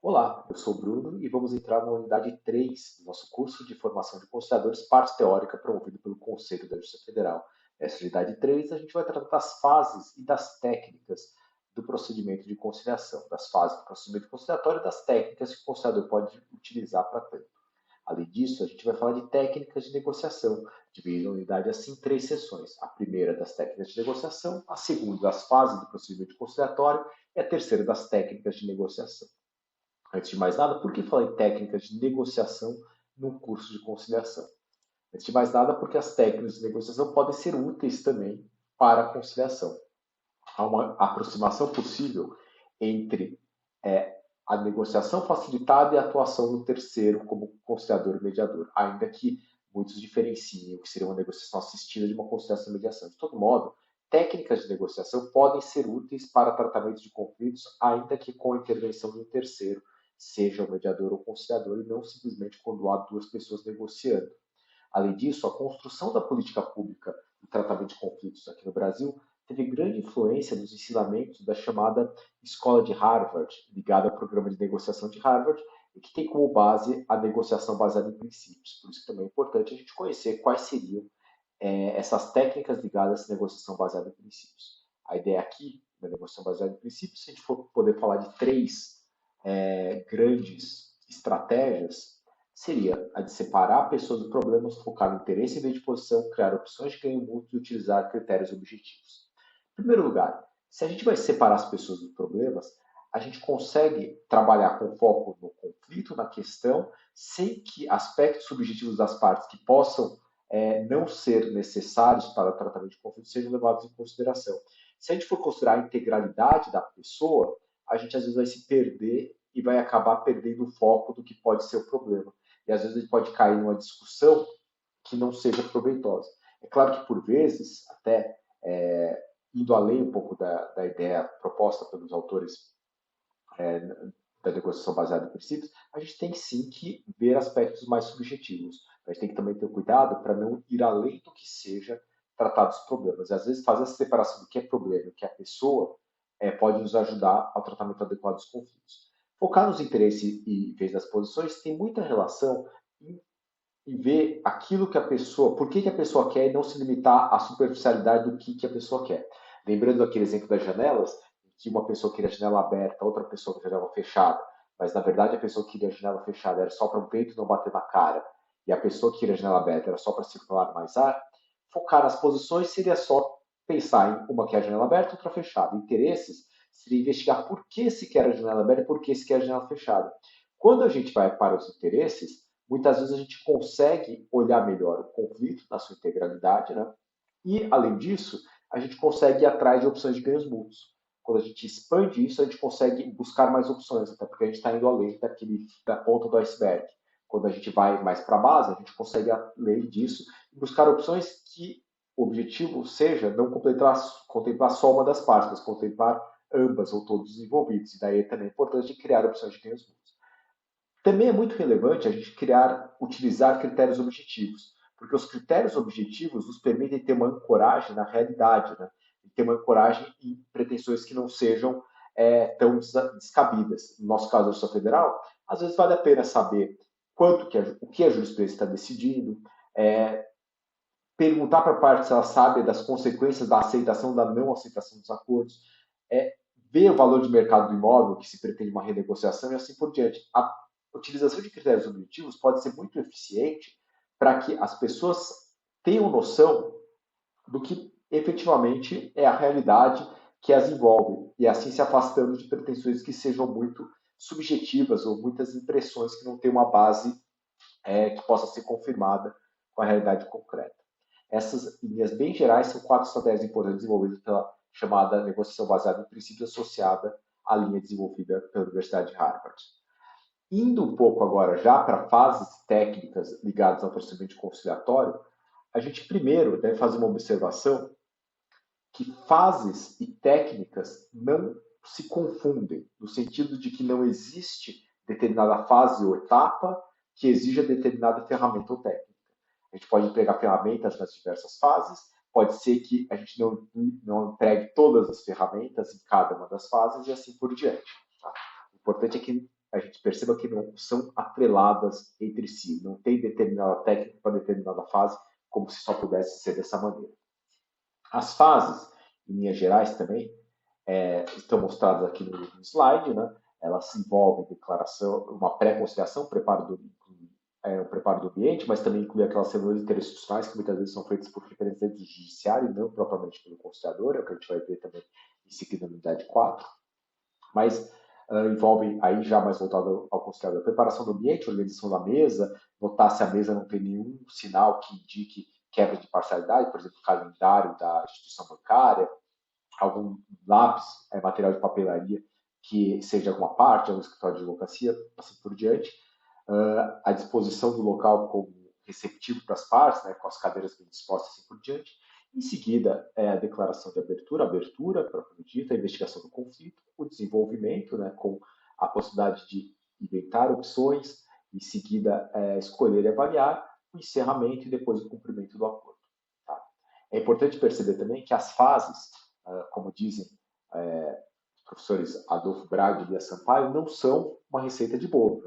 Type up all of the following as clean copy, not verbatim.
Olá, eu sou o Bruno e vamos entrar na unidade 3 do nosso curso de formação de conciliadores, parte teórica promovido pelo Conselho da Justiça Federal. Nessa unidade 3, a gente vai tratar das fases e das técnicas do procedimento de conciliação, das fases do procedimento conciliatório e das técnicas que o conciliador pode utilizar para tanto. Além disso, a gente vai falar de técnicas de negociação, dividindo a unidade assim em três seções. A primeira das técnicas de negociação, a segunda das fases do procedimento conciliatório e a terceira das técnicas de negociação. Antes de mais nada, por que falar em técnicas de negociação num curso de conciliação? Antes de mais nada, porque as técnicas de negociação podem ser úteis também para a conciliação. Há uma aproximação possível entre a negociação facilitada e a atuação do terceiro como conciliador e mediador, ainda que muitos diferenciem o que seria uma negociação assistida de uma conciliação e mediação. De todo modo, técnicas de negociação podem ser úteis para tratamento de conflitos, ainda que com a intervenção de um terceiro, seja o mediador ou o conciliador, e não simplesmente quando há duas pessoas negociando. Além disso, a construção da política pública de tratamento de conflitos aqui no Brasil teve grande influência nos ensinamentos da chamada Escola de Harvard, ligada ao programa de negociação de Harvard, e que tem como base a negociação baseada em princípios. Por isso que também é importante a gente conhecer quais seriam essas técnicas ligadas à negociação baseada em princípios. A ideia aqui da negociação baseada em princípios, se a gente for poder falar de três grandes estratégias, seria a de separar pessoas do problema, focar no interesse em vez de posição, criar opções de ganho mútuo e utilizar critérios objetivos. Em primeiro lugar, se a gente vai separar as pessoas dos problemas, a gente consegue trabalhar com foco no conflito, na questão, sem que aspectos subjetivos das partes que possam não ser necessários para o tratamento de conflito sejam levados em consideração. Se a gente for considerar a integralidade da pessoa, a gente às vezes vai se perder e vai acabar perdendo o foco do que pode ser o problema. E às vezes a gente pode cair numa discussão que não seja proveitosa. É claro que por vezes, até indo além um pouco da ideia proposta pelos autores da negociação baseada em princípios, a gente tem sim que ver aspectos mais subjetivos. A gente tem que também ter cuidado para não ir além do que seja tratar dos problemas. E às vezes fazer essa separação do que é problema e do que é a pessoa pode nos ajudar ao tratamento adequado dos conflitos. Focar nos interesses e em vez das posições tem muita relação em ver aquilo que a pessoa, por que a pessoa quer e não se limitar à superficialidade do que a pessoa quer. Lembrando aquele exemplo das janelas, que uma pessoa queria a janela aberta, outra pessoa queria a janela fechada, mas na verdade a pessoa que queria a janela fechada era só para o peito não bater na cara, e a pessoa que queria a janela aberta era só para circular mais ar, focar nas posições seria só pensar em uma que é a janela aberta, outra fechada. Interesses seria investigar por que se quer a janela aberta e por que se quer a janela fechada. Quando a gente vai para os interesses, muitas vezes a gente consegue olhar melhor o conflito na sua integralidade, né? E, além disso, a gente consegue ir atrás de opções de ganhos mútuos. Quando a gente expande isso, a gente consegue buscar mais opções, até porque a gente está indo além da ponta do iceberg. Quando a gente vai mais para a base, a gente consegue além disso e buscar opções que o objetivo seja não contemplar só uma das partes, mas contemplar ambas ou todos os envolvidos. E daí também é importante criar opções de ganhos mútuos. Também é muito relevante a gente utilizar critérios objetivos, porque os critérios objetivos nos permitem ter uma ancoragem na realidade, né? E ter uma ancoragem em pretensões que não sejam tão descabidas. No nosso caso da Justiça Federal, às vezes vale a pena saber o que a jurisprudência está decidindo, perguntar para a parte se ela sabe das consequências da aceitação ou da não aceitação dos acordos, ver o valor de mercado do imóvel que se pretende uma renegociação e assim por diante. A utilização de critérios objetivos pode ser muito eficiente para que as pessoas tenham noção do que efetivamente é a realidade que as envolve, e assim se afastando de pretensões que sejam muito subjetivas ou muitas impressões que não têm uma base que possa ser confirmada com a realidade concreta. Essas linhas bem gerais são quatro estratégias importantes desenvolvidas pela chamada negociação baseada em princípios associada à linha desenvolvida pela Universidade de Harvard. Indo um pouco agora já para fases técnicas ligadas ao procedimento conciliatório, a gente primeiro deve fazer uma observação que fases e técnicas não se confundem, no sentido de que não existe determinada fase ou etapa que exija determinada ferramenta ou técnica. A gente pode empregar ferramentas nas diversas fases, pode ser que a gente não empregue todas as ferramentas em cada uma das fases e assim por diante. Tá? O importante é que a gente perceba que não são atreladas entre si, não tem determinada técnica para determinada fase, como se só pudesse ser dessa maneira. As fases, em linhas gerais também, estão mostradas aqui no slide, né? Elas envolvem declaração, uma pré-conciliação, um preparo do ambiente, mas também inclui aquelas reuniões interinstitucionais que muitas vezes são feitas por representantes do judiciário e não propriamente pelo conciliador, é o que a gente vai ver também em seguida na unidade 4. Mas envolve aí já mais voltado ao conciliador, preparação do ambiente, organização da mesa, notar se a mesa não tem nenhum sinal que indique quebra de parcialidade, por exemplo, calendário da instituição bancária, algum lápis, material de papelaria que seja alguma parte, algum escritório de advocacia, assim por diante. A disposição do local como receptivo para as partes, né, com as cadeiras bem dispostas, assim por diante. Em seguida, a declaração de abertura propriamente dita, a investigação do conflito, o desenvolvimento, né, com a possibilidade de inventar opções, em seguida, escolher e avaliar, o encerramento e depois o cumprimento do acordo. Tá? É importante perceber também que as fases, como dizem os professores Adolfo Braga e Lia Sampaio, não são uma receita de bolo.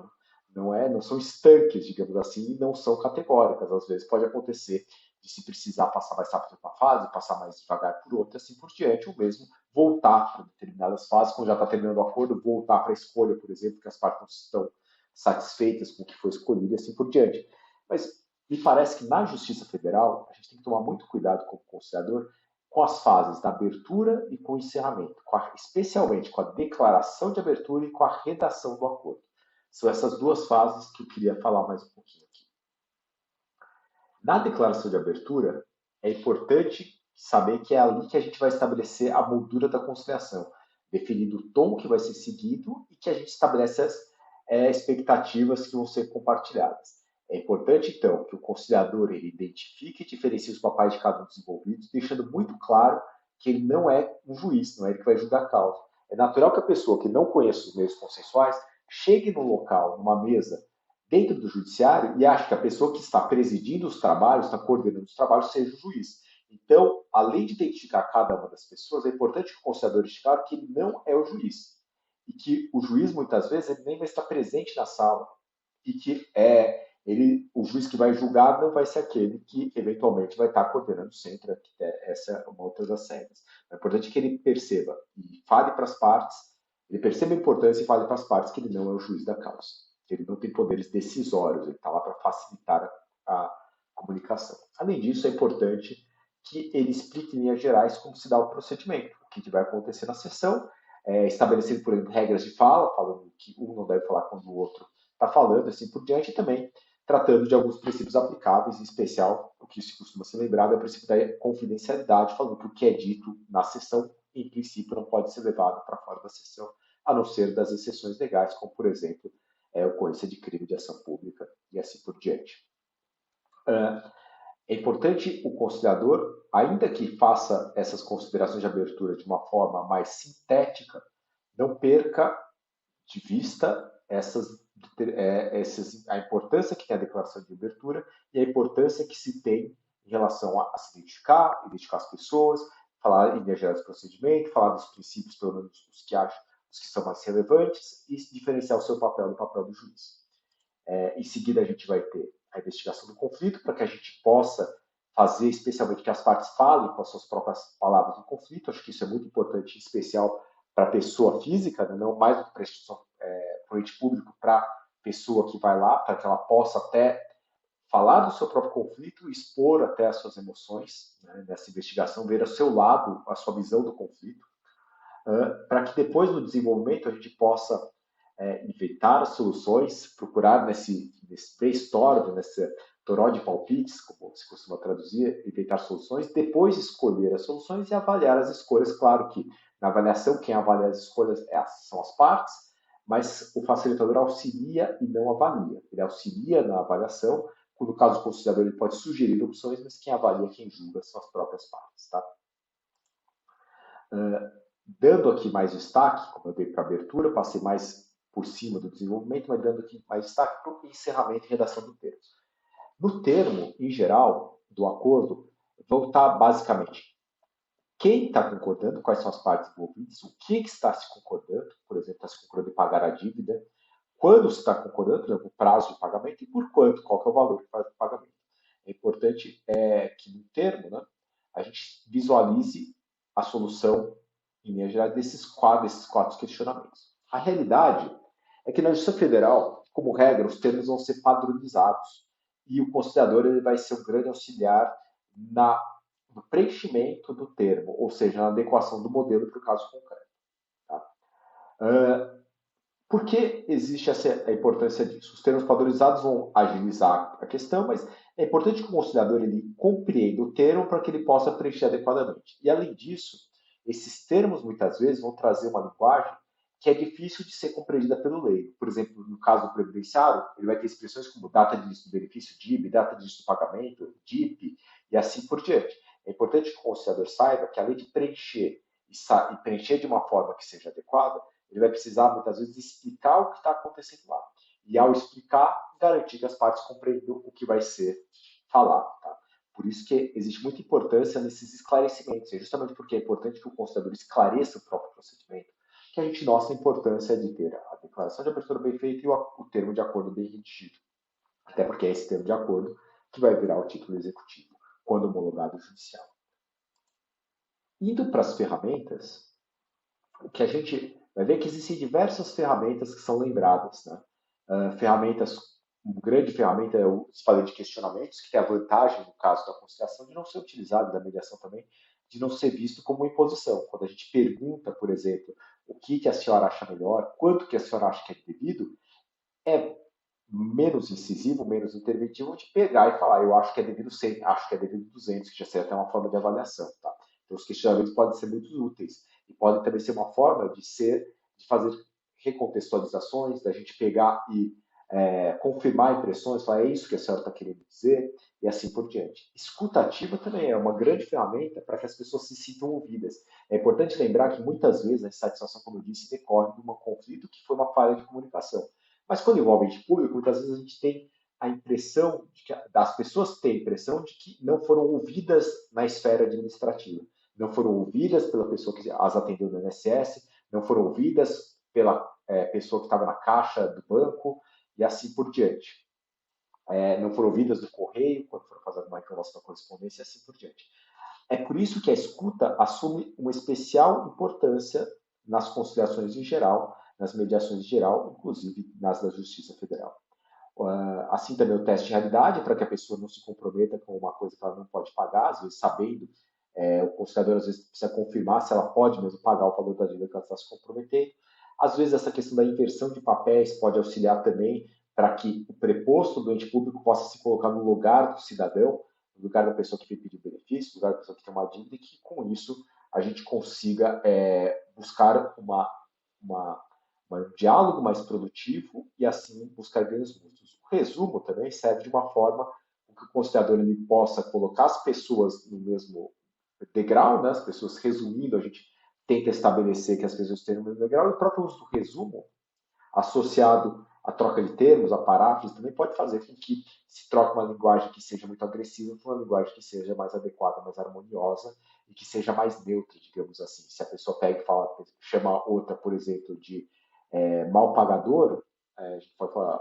Né? Não são estanques, digamos assim, e não são categóricas. Às vezes pode acontecer de se precisar passar mais rápido por uma fase, passar mais devagar por outra, assim por diante, ou mesmo voltar para determinadas fases, quando já está terminando o acordo, voltar para a escolha, por exemplo, que as partes não estão satisfeitas com o que foi escolhido, e assim por diante. Mas me parece que na Justiça Federal, a gente tem que tomar muito cuidado como conciliador com as fases da abertura e com o encerramento, especialmente com a declaração de abertura e com a redação do acordo. São essas duas fases que eu queria falar mais um pouquinho aqui. Na declaração de abertura, é importante saber que é ali que a gente vai estabelecer a moldura da conciliação, definindo o tom que vai ser seguido e que a gente estabelece as expectativas que vão ser compartilhadas. É importante, então, que o conciliador ele identifique e diferencie os papéis de cada um dos envolvidos, deixando muito claro que ele não é um juiz, não é ele que vai julgar a causa. É natural que a pessoa que não conhece os meios consensuais chegue no local, numa mesa, dentro do judiciário, e ache que a pessoa que está presidindo os trabalhos, está coordenando os trabalhos, seja o juiz. Então, além de identificar cada uma das pessoas, é importante que o conciliador deixe claro que ele não é o juiz. E que o juiz, muitas vezes, ele nem vai estar presente na sala. E que o juiz que vai julgar não vai ser aquele que, eventualmente, vai estar coordenando sempre. Essa é uma outra das regras. É importante que ele perceba e fale para as partes, ele perceba a importância e fale para as partes que ele não é o juiz da causa. Que ele não tem poderes decisórios, ele está lá para facilitar a comunicação. Além disso, é importante que ele explique em linhas gerais como se dá o procedimento, o que vai acontecer na sessão, estabelecendo, por exemplo, regras de fala, falando que um não deve falar quando o outro está falando, assim por diante, e também tratando de alguns princípios aplicáveis, em especial, o que se costuma ser lembrado é o princípio da confidencialidade, falando que o que é dito na sessão, em princípio, não pode ser levado para fora da sessão, a não ser das exceções legais, como, por exemplo, ocorrência de crime de ação pública e assim por diante. É importante o conciliador, ainda que faça essas considerações de abertura de uma forma mais sintética, não perca de vista a importância que tem a declaração de abertura e a importância que se tem em relação a se identificar as pessoas, falar em geral do procedimento, falar dos princípios, pelo menos os que são mais relevantes, e diferenciar o seu papel do papel do juiz. Em seguida, a gente vai ter a investigação do conflito, para que a gente possa fazer, especialmente, que as partes falem com as suas próprias palavras do conflito. Acho que isso é muito importante, em especial para a pessoa física, né? Não mais do que para a instituição, para o ente público, para a pessoa que vai lá, para que ela possa até falar do seu próprio conflito, expor até as suas emoções, né, nessa investigação, ver ao seu lado a sua visão do conflito, para que depois no desenvolvimento a gente possa inventar soluções, procurar nesse brainstorm, nesse toró de palpites, como se costuma traduzir, inventar soluções, depois escolher as soluções e avaliar as escolhas. Claro que na avaliação quem avalia as escolhas são as partes, mas o facilitador auxilia e não avalia. Ele auxilia na avaliação, no caso do conciliador ele pode sugerir opções, mas quem avalia, quem julga são as próprias partes. Tá? Dando aqui mais destaque, como eu dei para a abertura, passei mais por cima do desenvolvimento, mas dando aqui mais destaque para o encerramento e redação do termo. No termo, em geral, do acordo, vão estar basicamente quem está concordando, quais são as partes envolvidas, o que está se concordando, por exemplo, está se concordando em pagar a dívida, quando você está concordando, por exemplo, o prazo de pagamento e por quanto, qual que é o valor que faz o pagamento. É importante que no termo, né, a gente visualize a solução, em linhas gerais, desses quatro questionamentos. A realidade é que na Justiça Federal, como regra, os termos vão ser padronizados e o conciliador ele vai ser um grande auxiliar no preenchimento do termo, ou seja, na adequação do modelo para o caso concreto. Tá? Por que existe a importância disso? Os termos padronizados vão agilizar a questão, mas é importante que o conciliador ele compreenda o termo para que ele possa preencher adequadamente. E, além disso, esses termos, muitas vezes, vão trazer uma linguagem que é difícil de ser compreendida pelo leigo. Por exemplo, no caso do previdenciário, ele vai ter expressões como data de início do benefício, DIB, data de início do pagamento, DIP, e assim por diante. É importante que o conciliador saiba que, além de preencher e preencher de uma forma que seja adequada, ele vai precisar, muitas vezes, explicar o que está acontecendo lá. E, ao explicar, garantir que as partes compreendam o que vai ser falado. Tá? Por isso que existe muita importância nesses esclarecimentos. É justamente porque é importante que o conciliador esclareça o próprio procedimento que a gente nota a importância de ter a declaração de abertura bem feita e o termo de acordo bem redigido. Até porque é esse termo de acordo que vai virar o título executivo, quando homologado judicial. Indo para as ferramentas, o que a gente vai ver é que existem diversas ferramentas que são lembradas. Né? Uma grande ferramenta é o disparador de questionamentos, que tem a vantagem, no caso da conciliação, de não ser utilizado, da mediação também, de não ser visto como uma imposição. Quando a gente pergunta, por exemplo, o que a senhora acha melhor, quanto que a senhora acha que é devido, é menos incisivo, menos interventivo de pegar e falar, eu acho que é devido 100, acho que é devido 200, que já seria até uma forma de avaliação. Tá? Então, os questionamentos podem ser muito úteis e podem também ser uma forma de fazer recontextualizações, da gente pegar e confirmar impressões, falar, é isso que a senhora está querendo dizer, e assim por diante. Escuta ativa também é uma grande ferramenta para que as pessoas se sintam ouvidas. É importante lembrar que muitas vezes a insatisfação, como eu disse, decorre de um conflito que foi uma falha de comunicação. Mas quando envolve ente público, muitas vezes a gente tem a impressão, das pessoas têm a impressão de que não foram ouvidas na esfera administrativa, não foram ouvidas pela pessoa que as atendeu no INSS, não foram ouvidas pela pessoa que estava na caixa do banco, e assim por diante. Não foram ouvidas do correio, quando foram fazer uma informação da correspondência, e assim por diante. É por isso que a escuta assume uma especial importância nas conciliações em geral, nas mediações em geral, inclusive nas da Justiça Federal. Assim também o teste de realidade, para que a pessoa não se comprometa com uma coisa que ela não pode pagar, às vezes sabendo, o conciliador às vezes precisa confirmar se ela pode mesmo pagar o valor da dívida que ela está se comprometendo. Às vezes essa questão da inversão de papéis pode auxiliar também para que o preposto do ente público possa se colocar no lugar do cidadão, no lugar da pessoa que pediu benefício, no lugar da pessoa que tem uma dívida, e que com isso a gente consiga buscar um diálogo mais produtivo e assim buscar ganhos mútuos. O resumo também serve de uma forma que o conciliador ele possa colocar as pessoas no mesmo degrau, né? As pessoas resumindo, a gente tenta estabelecer que as pessoas estejam no mesmo degrau, e o próprio uso do resumo, associado à troca de termos, a paráfrase, também pode fazer com que se troque uma linguagem que seja muito agressiva para uma linguagem que seja mais adequada, mais harmoniosa e que seja mais neutra, digamos assim. Se a pessoa pega e fala, chama outra, por exemplo, de mal pagador, a gente pode falar,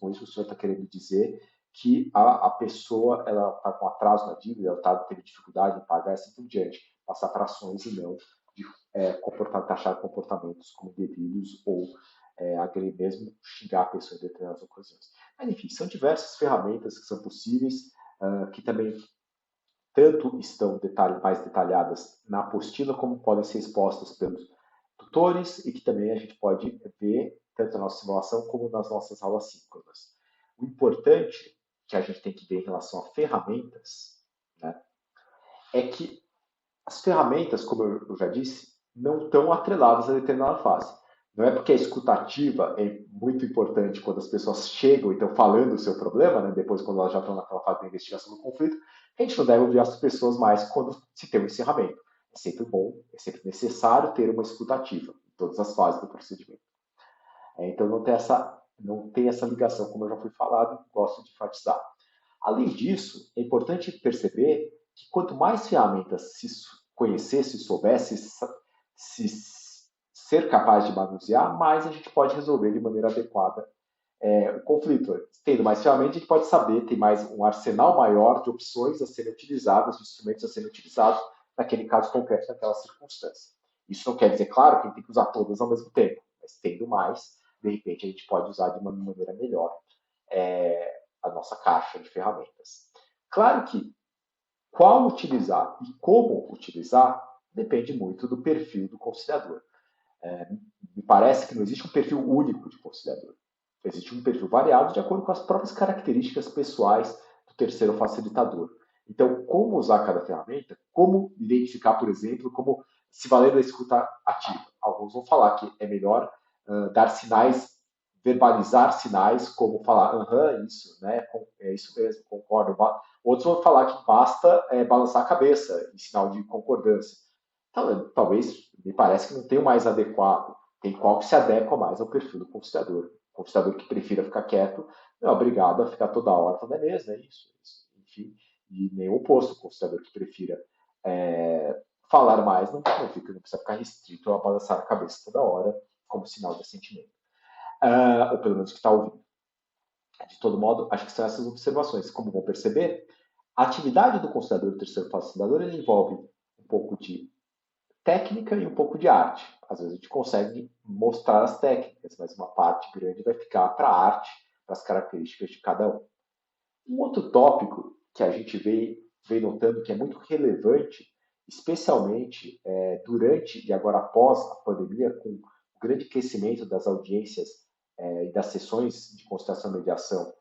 com isso o senhor está querendo dizer que a pessoa ela está com atraso na dívida, ela teve dificuldade em pagar, assim por diante, passar para ações e não de taxar comportamentos como devidos ou agredir mesmo, xingar a pessoa em determinadas ocasiões. Mas, enfim, são diversas ferramentas que são possíveis, que também tanto estão mais detalhadas na apostila, como podem ser expostas pelos tutores e que também a gente pode ver tanto na nossa simulação como nas nossas aulas síncronas. O importante que a gente tem que ver em relação a ferramentas, né, é que as ferramentas, como eu já disse, não estão atreladas a determinada fase. Não é porque a escutativa é muito importante quando as pessoas chegam e estão falando o seu problema, né, depois quando elas já estão naquela fase da investigação do conflito, a gente não deve ouvir as pessoas mais quando se tem um encerramento. É sempre bom, é sempre necessário ter uma escutativa em todas as fases do procedimento. Então não tem essa ligação, como eu já fui falado, gosto de enfatizar. Além disso, é importante perceber que quanto mais ferramentas se conhecer, se souber, se ser capaz de manusear, mais a gente pode resolver de maneira adequada o conflito. Tendo mais ferramentas, a gente pode saber, tem mais um arsenal maior de opções a serem utilizadas, de instrumentos a serem utilizados naquele caso concreto, naquela circunstância. Isso não quer dizer, claro, que a gente tem que usar todas ao mesmo tempo, mas tendo mais, de repente a gente pode usar de uma maneira melhor a nossa caixa de ferramentas. Claro que qual utilizar e como utilizar depende muito do perfil do conciliador. Me parece que não existe um perfil único de conciliador. Existe um perfil variado de acordo com as próprias características pessoais do terceiro facilitador. Então, como usar cada ferramenta, como identificar, por exemplo, como se valer da escuta ativa. Alguns vão falar que é melhor dar sinais, verbalizar sinais, como falar, isso, né? É isso mesmo, concordo. Outros vão falar que basta balançar a cabeça em sinal de concordância. Talvez, me parece que não tem o mais adequado. Tem qual que se adequa mais ao perfil do conciliador. O conciliador que prefira ficar quieto não é obrigado a ficar toda hora falando, é mesmo, é isso. Enfim, e nem o oposto. O conciliador que prefira falar mais não precisa ficar restrito a balançar a cabeça toda hora como sinal de assentimento. Ou pelo menos que está ouvindo. De todo modo, acho que são essas observações. Como vão perceber, a atividade do conciliador do terceiro facilitador ele envolve um pouco de técnica e um pouco de arte. Às vezes a gente consegue mostrar as técnicas, mas uma parte grande vai ficar para a arte, para as características de cada um. Um outro tópico que a gente vem notando que é muito relevante, especialmente durante e agora após a pandemia, com o grande crescimento das audiências e das sessões de conciliação e mediação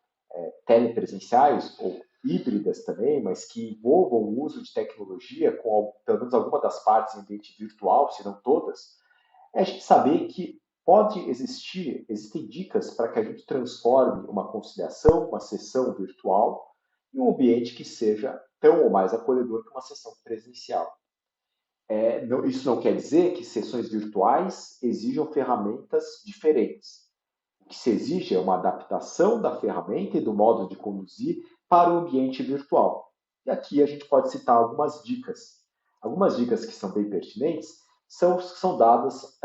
telepresenciais ou híbridas também, mas que envolvam o uso de tecnologia com pelo menos alguma das partes em ambiente virtual, se não todas, é a gente saber que existem dicas para que a gente transforme uma conciliação, uma sessão virtual, em um ambiente que seja tão ou mais acolhedor que uma sessão presencial. Isso não quer dizer que sessões virtuais exijam ferramentas diferentes. O que se exige é uma adaptação da ferramenta e do modo de conduzir para o ambiente virtual. E aqui a gente pode citar algumas dicas. Algumas dicas que são bem pertinentes são dadas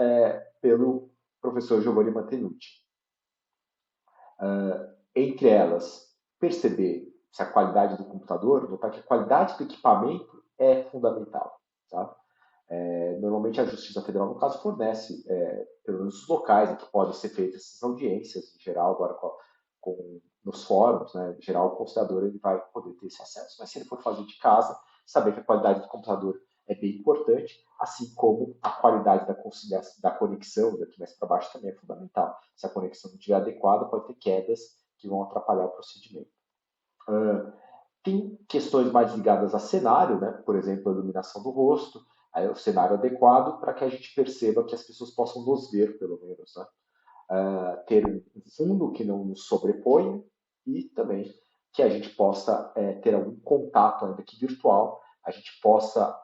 pelo professor Giovanni Mantenuti. Entre elas, perceber se a qualidade do computador, notar que a qualidade do equipamento é fundamental. Tá? Normalmente a Justiça Federal, no caso, fornece pelo menos os locais em que podem ser feitas essas audiências, em geral, agora nos fóruns, né? Em geral, o conciliador ele vai poder ter esse acesso, mas se ele for fazer de casa, saber que a qualidade do computador é bem importante, assim como a qualidade da conexão, daqui mais para baixo, também é fundamental. Se a conexão não estiver adequada, pode ter quedas que vão atrapalhar o procedimento. Tem questões mais ligadas a cenário, né? Por exemplo, a iluminação do rosto, o cenário adequado para que a gente perceba que as pessoas possam nos ver, pelo menos, né? Ter um fundo que não nos sobreponha e também que a gente possa ter algum contato, ainda que virtual, a gente possa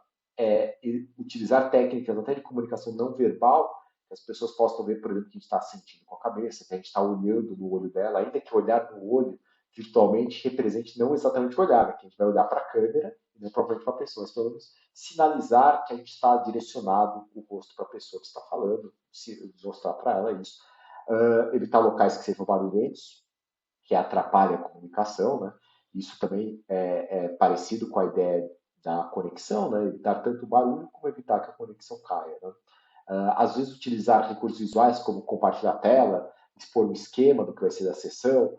utilizar técnicas até de comunicação não verbal, que as pessoas possam ver, por exemplo, que a gente está sentindo com a cabeça, que a gente está olhando no olho dela, ainda que olhar no olho virtualmente represente não exatamente olhar, né? Que a gente vai olhar para a câmera e não propriamente para a pessoa, mas pelo menos sinalizar que a gente está direcionado o rosto para a pessoa que está falando, mostrar para ela isso. Evitar locais que sejam barulhentos, que atrapalhem a comunicação, né? Isso também é parecido com a ideia da conexão, né? Evitar tanto barulho como evitar que a conexão caia, né? Às vezes utilizar recursos visuais como compartilhar a tela, expor um esquema do que vai ser da sessão,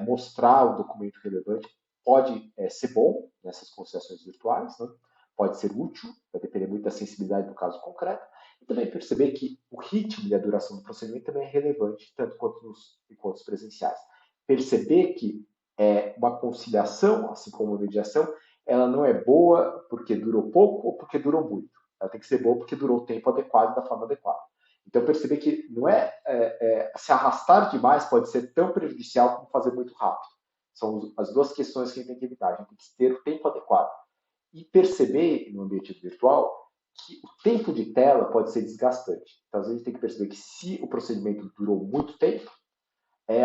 mostrar o documento relevante, pode ser bom nessas conciliações virtuais, né? Pode ser útil, vai depender muito da sensibilidade do caso concreto, e também perceber que o ritmo e a duração do procedimento também é relevante, tanto quanto nos encontros presenciais. Perceber que uma conciliação, assim como uma mediação, ela não é boa porque durou pouco ou porque durou muito. Ela tem que ser boa porque durou o tempo adequado da forma adequada. Então, perceber que não se arrastar demais pode ser tão prejudicial como fazer muito rápido. São as duas questões que a gente tem que evitar. A gente tem que ter o tempo adequado. E perceber, no ambiente virtual, que o tempo de tela pode ser desgastante. Então, às vezes, a gente tem que perceber que se o procedimento durou muito tempo,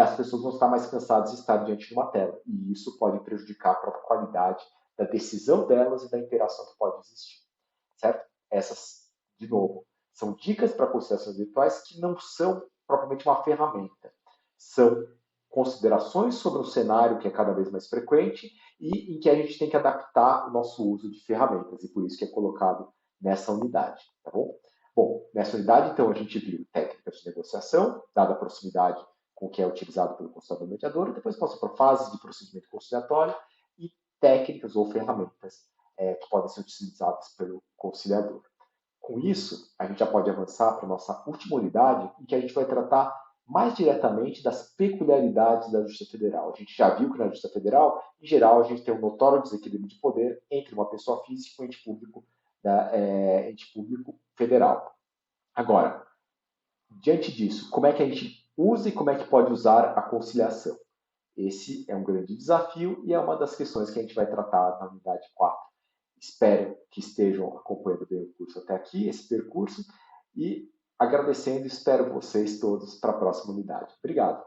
as pessoas vão estar mais cansadas de estar diante de uma tela. E isso pode prejudicar a própria qualidade da decisão delas e da interação que pode existir. Certo? Essas, de novo, São dicas para conciliações virtuais que não são propriamente uma ferramenta. São considerações sobre um cenário que é cada vez mais frequente e em que a gente tem que adaptar o nosso uso de ferramentas, e por isso que é colocado nessa unidade, tá bom? Bom, nessa unidade, então, a gente viu técnicas de negociação, dada a proximidade com o que é utilizado pelo conciliador mediador, e depois passou para fases de procedimento conciliatório e técnicas ou ferramentas que podem ser utilizadas pelo conciliador. Com isso, a gente já pode avançar para a nossa última unidade, em que a gente vai tratar mais diretamente das peculiaridades da Justiça Federal. A gente já viu que na Justiça Federal, em geral, a gente tem um notório desequilíbrio de poder entre uma pessoa física e um ente público federal. Agora, diante disso, como é que a gente usa e como é que pode usar a conciliação? Esse é um grande desafio e é uma das questões que a gente vai tratar na unidade 4. Espero que estejam acompanhando bem o curso até aqui, esse percurso, e agradecendo, espero vocês todos para a próxima unidade. Obrigado.